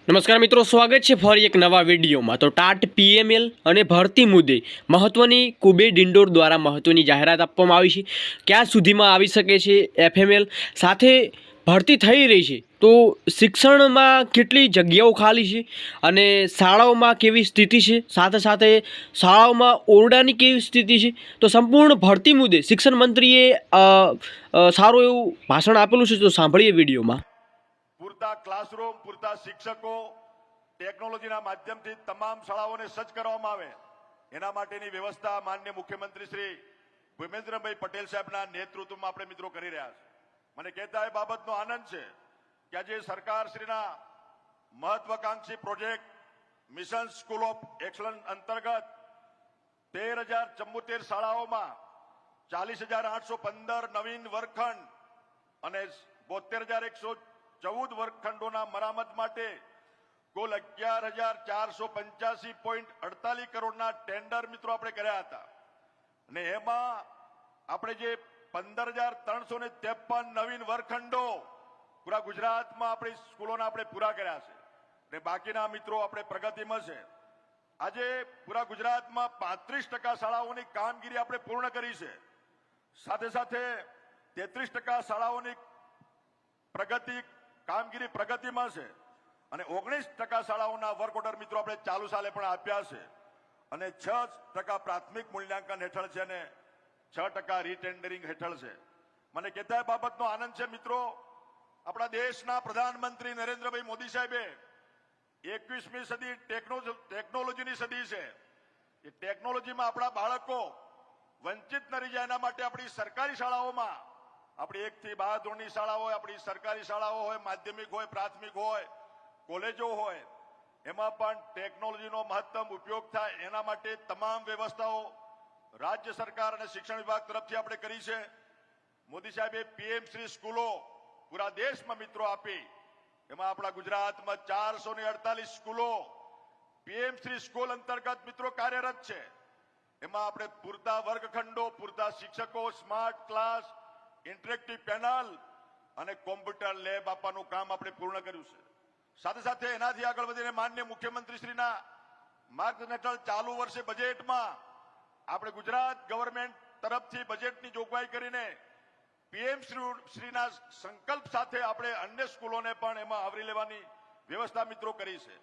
નમસ્કાર મિત્રો, સ્વાગત છે ફરી એક નવા વિડીયોમાં। તો ટાટ પીએમએલ અને ભરતી મુદ્દે મહત્વની કુબેર ડિંડોર દ્વારા મહત્વની જાહેરાત આપવામાં આવી છે। ક્યાં સુધીમાં આવી શકે છે એફએમએલ સાથે ભરતી થઈ રહી છે, તો શિક્ષણમાં કેટલી જગ્યાઓ ખાલી છે અને શાળાઓમાં કેવી સ્થિતિ છે, સાથે સાથે શાળાઓમાં ઓરડાની કેવી સ્થિતિ છે, તો સંપૂર્ણ ભરતી મુદ્દે શિક્ષણ મંત્રીએ સારું એવું ભાષણ આપેલું છે। તો સાંભળીએ વિડીયોમાં। પૂરતા ક્લાસરૂમ, પૂરતા શિક્ષકો, ટેકનોલોજીના માધ્યમથી તમામ શાળાઓને સજ્જ કરવામાં આવે એના માટેની વ્યવસ્થા માનનીય મુખ્યમંત્રી શ્રી ભૂપેન્દ્રભાઈ પટેલ સાહેબના નેતૃત્વમાં આપણે મિત્રો કરી રહ્યા છે। મને કહેતા એ બાબતનો આનંદ છે કે આજે સરકારશ્રીના મહત્વાકાંક્ષી project mission school of excellence અંતર્ગત 13,074 શાળાઓમાં 40,815 નવીન વર્ગખંડ અને 72,114 વર્ગખંડોના મરામત માટે કુલ 11,485.48 કરોડના ટેન્ડર મિત્રો આપણે કર્યા હતા અને એમાં આપણે જે 15,353 નવીન વર્ગખંડો પૂરા ગુજરાતમાં આપણી સ્કૂલોના આપણે પૂરા કર્યા છે અને બાકીના મિત્રો આપણે પ્રગતિમાં છે। આજે પૂરા ગુજરાતમાં 35% શાળાઓની કામગીરી આપણે પૂર્ણ કરી છે, સાથે સાથે 33% શાળાઓની કામગીરી પ્રગતિમાં છે અને 19% શાળાઓના વર્ક ઓર્ડર મિત્રો આપણે ચાલુ સાલે પણ આપ્યા છે અને 6% પ્રાથમિક મૂલ્યાંકન હેઠળ છે અને 6% રીટેન્ડરિંગ હેઠળ છે। મને કહેતા બાબતનો આનંદ છે મિત્રો, આપણા દેશના પ્રધાનમંત્રી નરેન્દ્રભાઈ મોદી સાહેબે 21મી સદી ટેકનોલોજીની સદી છે। એ ટેકનોલોજીમાં આપણા બાળકો વંચિત ન રહી જાય એના માટે આપણી સરકારી શાળાઓમાં, આપણી 1 થી 12 ધોરણની શાળાઓ હોય, આપણી સરકારી શાળાઓ હોય, માધ્યમિક હોય, પ્રાથમિક હોય, કોલેજો હોય, એમાં પણ ટેકનોલોજીનો મહત્તમ ઉપયોગ થાય એના માટે તમામ વ્યવસ્થાઓ રાજ્ય સરકાર અને શિક્ષણ વિભાગ તરફથી આપણે કરી છે। મોદી સાહેબે પીએમ શ્રી સ્કૂલો પૂરા દેશમાં મિત્રો આપી, એમાં આપણા ગુજરાતમાં 448 સ્કૂલો પીએમ શ્રી સ્કૂલ અંતર્ગત મિત્રો કાર્યરત છે। એમાં આપણે પૂરતા વર્ગખંડો, પૂરતા શિક્ષકો, સ્માર્ટ ક્લાસ, ઇન્ટરેક્ટિવ પેનલ અને કોમ્પ્યુટર લેબ આપવાનું કામ આપણે પૂર્ણ કર્યું છે। સાથે સાથે એનાથી આગળ વધીને માનનીય મુખ્યમંત્રી શ્રીના માર્ગદર્શન હેઠળ ચાલુ વર્ષે બજેટમાં આપણે ગુજરાત ગવર્મેન્ટ તરફથી બજેટની જોગવાઈ કરીને પીએમ શ્રીના સંકલ્પ સાથે આપણે અન્ય સ્કૂલોને પણ એમાં આવરી લેવાની વ્યવસ્થા મિત્રો કરી છે।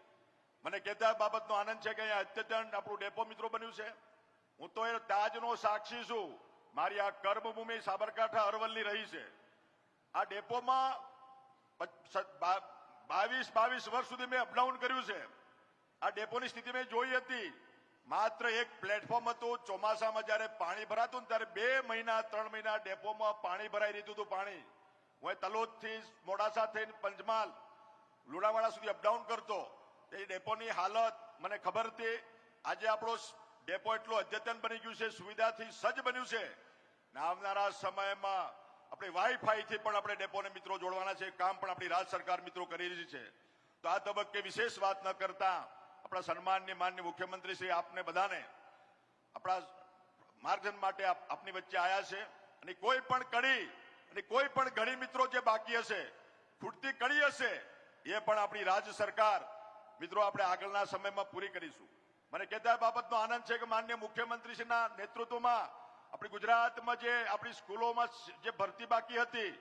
મને કહેતા બાબતનો આનંદ છે કે અહીંયા અદ્યતન આપણું ડેપો મિત્રો બન્યું છે। હું તો એ તાજનો સાક્ષી છું, મારી આ કર્મભૂમિ સાબરકાંઠા અરવલ્લી રહી છે। આ ડેપોમાં 22 વર્ષ સુધી મેં અપડાઉન કર્યું છે। આ ડેપોની સ્થિતિ મેં જોઈ હતી, માત્ર એક પ્લેટફોર્મ હતું, ચોમાસામાં જયારે પાણી ભરાતું ને ત્યારે 2 મહિના 3 મહિના ડેપોમાં પાણી ભરાઈ રહેતું હતું। પાણી હું તલોદથી મોડાસા થઈને પંચમહાલ લુણાવાડા સુધી અપડાઉન કરતો, એ ડેપોની હાલત મને ખબર હતી। આજે આપણો ડેપો એટલો અદ્યતન બની ગયું છે, સુવિધાથી સજ્જ બન્યું છે। આવનારા સમયમાં આપણે વાઈફાઈથી પણ આપણે ડેપોને મિત્રો જોડવાના છે, કામ પણ આપણી રાજ્ય સરકાર મિત્રો કરી રહી છે। તો આ તબક્કે વિશેષ વાત ન કરતા આપણા સન્માનની માનનીય મુખ્યમંત્રી શ્રી આપને બધાને આપણા માર્ગદર્શન માટે આપની વચ્ચે આવ્યા છે અને કોઈ પણ ઘડી મિત્રો જે બાકી હશે, ખૂટતી કડી હશે, એ પણ આપણી રાજ્ય સરકાર મિત્રો આપણે આગળના સમયમાં પૂરી કરીશું। મને કહેતા બાબતનો આનંદ છે કે માનનીય મુખ્યમંત્રીશ્રીના નેતૃત્વમાં આપણી ગુજરાતમાં જે આપણી સ્કૂલોમાં જે ભરતી બાકી હતી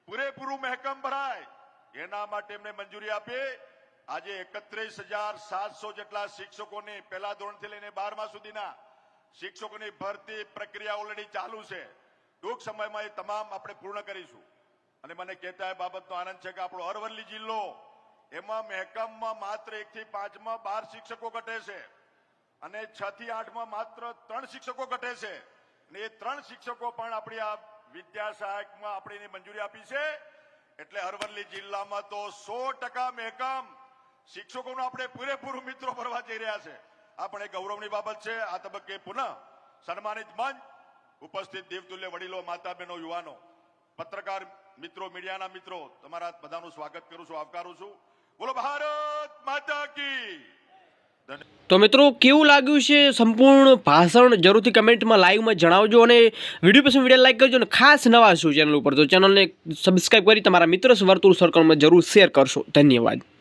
પૂરેપૂરું મહેકમ ભરાય એના માટે એમને મંજૂરી આપી। આજે 31,700 જેટલા શિક્ષકોની પહેલા ધોરણથી લઈને 12મા સુધીના શિક્ષકોની ભરતી પ્રક્રિયા ઓલરેડી ચાલુ છે। ટૂંક સમયમાં એ તમામ આપણે પૂર્ણ કરીશું અને મને કહેતા એ બાબતનો આનંદ છે કે આપણો અરવલ્લી જિલ્લો એમાં મહેકમમાં માત્ર 1 થી 5માં 12 શિક્ષકો ઘટે છે અને 6 થી 8માં માત્ર 3 શિક્ષકો ઘટે છે અને એ 3 શિક્ષકો પણ આપણી આ વિદ્યા સહાયકમાં આપણે એની મંજૂરી આપી છે। એટલે અરવલ્લી જિલ્લામાં તો 100% મહેકમ શિક્ષકોનું આપણે પૂરેપૂરું મિત્રો ભરવા જઈ રહ્યા છે। આ પણ એક ગૌરવની બાબત છે। આ તબક્કે પુનઃ સન્માનિત મંચ ઉપસ્થિત દેવતુલ્ય વડીલો, માતા બહેનો, યુવાનો, પત્રકાર મિત્રો, મીડિયાના મિત્રો, તમારા બધાનું સ્વાગત કરું છું, આવકારું છું। બોલો ભારત માતા કી। તો મિત્રો, કેવું લાગ્યું છે સંપૂર્ણ ભાષણ જરૂરથી કમેન્ટમાં લાઈવમાં જણાવજો અને વિડીયો પસંદ વિડીયો લાઈક કરજો અને ખાસ નવા છો ચેનલ ઉપર તો ચેનલને સબસ્ક્રાઈબ કરી તમારા મિત્ર વર્તુળ સર્કલમાં જરૂર શેર કરશો। ધન્યવાદ।